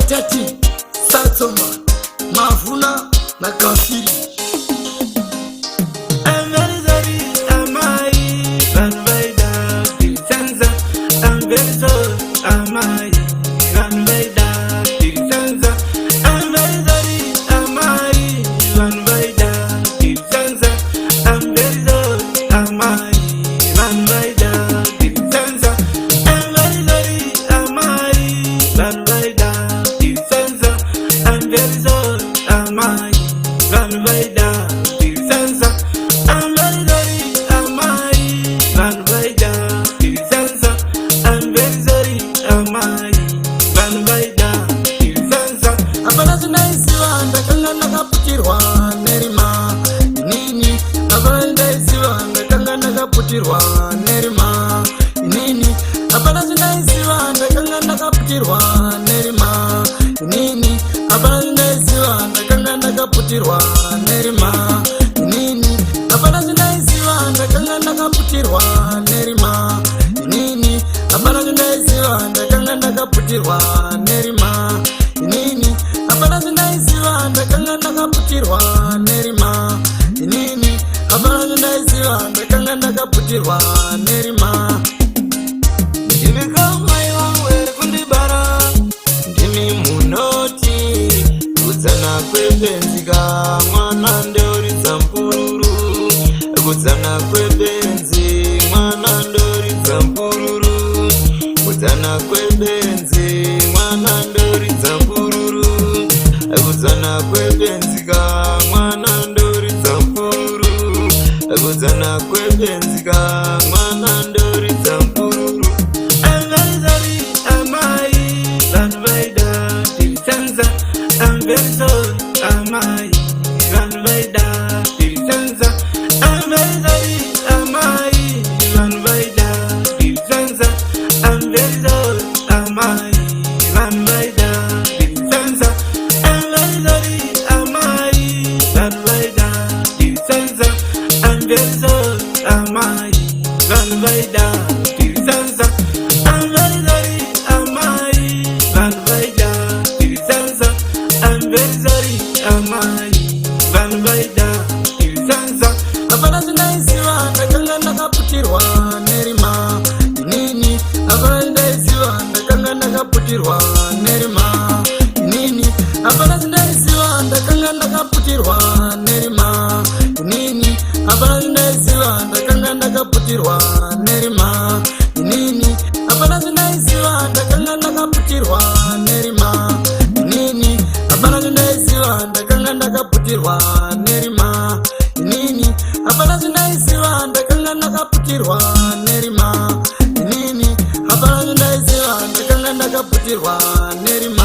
Tati, Satsoma, Mavuna, na Kafiri. Nerima nini abana zinaisiwa ndakanga ndakaputirwa nerima nini abana zinaisiwa ndakanga ndakaputirwa nerima nini abana zinaisiwa ndakanga ndakaputirwa nerima nini abana zinaisiwa ndakanga ndakaputirwa nerima nini abana zinaisiwa ndakanga ndakaputirwa nerima nini abana zinaisiwa ndakanga ndakaputirwa nerima ndimikama iwawe kundibara ndimi munoti kudzana kwebenzika mwana ndoridza mpururu kudzana kwebenzi mwana ndoridza mpururu kudzana kwebenzi mwana ndoridza mpururu kudzana kwebenzika mwana ndoridza mpururu kudzana kwebenzika mwana ndoridza mpururu nerima